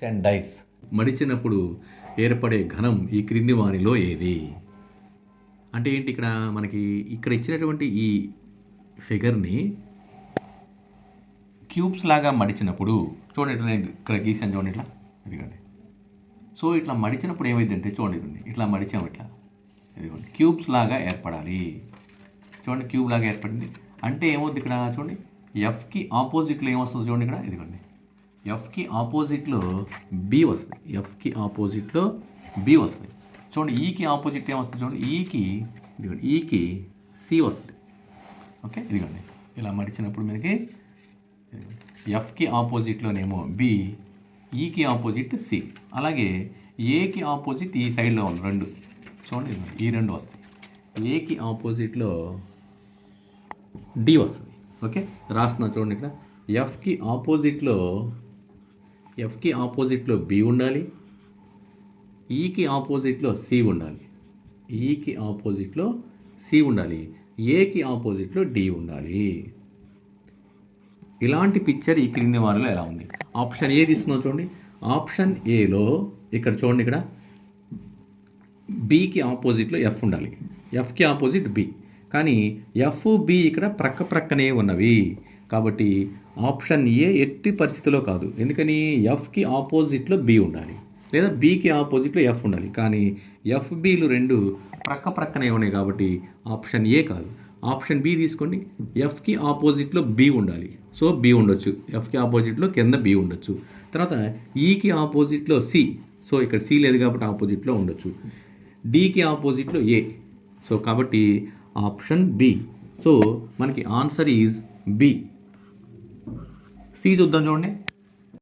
And dice. మడిచినప్పుడు ఏర్పడే ఘనం ఈ క్రింది వానిలో ఏది? అంటే ఏంటి, ఇక్కడ మనకి ఇక్కడ ఇచ్చినటువంటి ఈ ఫిగర్ని క్యూబ్స్ లాగా మడిచినప్పుడు చూడండి, నేను ఇక్కడ గీసాను చూడండి, ఇట్లా ఇదిగోండి. సో ఇట్లా మడిచినప్పుడు ఏమైందంటే చూడండి, ఇట్లా మడిచాము, ఇట్లా ఇదిగోండి క్యూబ్స్ లాగా ఏర్పడాలి. చూడండి క్యూబ్ లాగా ఏర్పడింది అంటే ఏమవుతుంది ఇక్కడ చూడండి, ఎఫ్కి ఆపోజిట్లో ఏమొస్తుంది చూడండి, ఇక్కడ ఇదిగోండి ఎఫ్కి ఆపోజిట్లో బి వస్తుంది, ఎఫ్కి ఆపోజిట్లో బి వస్తుంది. చూడండి ఈకి ఆపోజిట్ ఏమొస్తుంది చూడండి, ఇదిగోండి ఈకి సి వస్తుంది. ఓకే ఇదిగోండి ఇలా మడిచినప్పుడు మనకి ఎఫ్కి ఆపోజిట్లోనేమో బి, ఈకి ఆపోజిట్ సి, అలాగే ఏకి ఆపోజిట్ ఈ సైడ్లో ఉంది రెండు, చూడండి ఈ రెండు వస్తాయి. ఏకి ఆపోజిట్లో డి వస్తుంది. ఓకే రాస్తున్నా చూడండి, ఇక్కడ ఎఫ్కి ఆపోజిట్లో బి ఉండాలి, ఈకి ఆపోజిట్లో సి ఉండాలి, ఈకి ఆపోజిట్లో సి ఉండాలి, ఏకి ఆపోజిట్లో డి ఉండాలి. ఇలాంటి పిక్చర్ ఈ క్రింది వారిలో ఎలా ఉంది? ఆప్షన్ ఏ తీసుకుందాం చూడండి. ఆప్షన్ ఏలో ఇక్కడ చూడండి, ఇక్కడ బికి ఆపోజిట్లో ఎఫ్ ఉండాలి, ఎఫ్కి ఆపోజిట్ బి, కానీ ఎఫ్ బి ఇక్కడ ప్రక్కనే ఉన్నవి కాబట్టి ఆప్షన్ ఏ ఎట్టి పరిస్థితిలో కాదు. ఎందుకని ఎఫ్కి ఆపోజిట్లో బి ఉండాలి లేదా బికి ఆపోజిట్లో ఎఫ్ ఉండాలి, కానీ ఎఫ్బిలు రెండు ప్రక్కనే ఉన్నాయి కాబట్టి ఆప్షన్ ఏ కాదు. ఆప్షన్ బి తీసుకోండి, ఎఫ్కి ఆపోజిట్లో బి ఉండాలి, సో బి ఉండొచ్చు, ఎఫ్కి ఆపోజిట్లో కింద బి ఉండొచ్చు. తర్వాత ఈకి ఆపోజిట్లో సి, సో ఇక్కడ సి లేదు కాబట్టి ఆపోజిట్లో ఉండొచ్చు. డికి ఆపోజిట్లో ఏ, సో కాబట్టి ఆప్షన్ బి. సో మనకి ఆన్సర్ ఈజ్ బి. సి చూద్దాం చూడండి,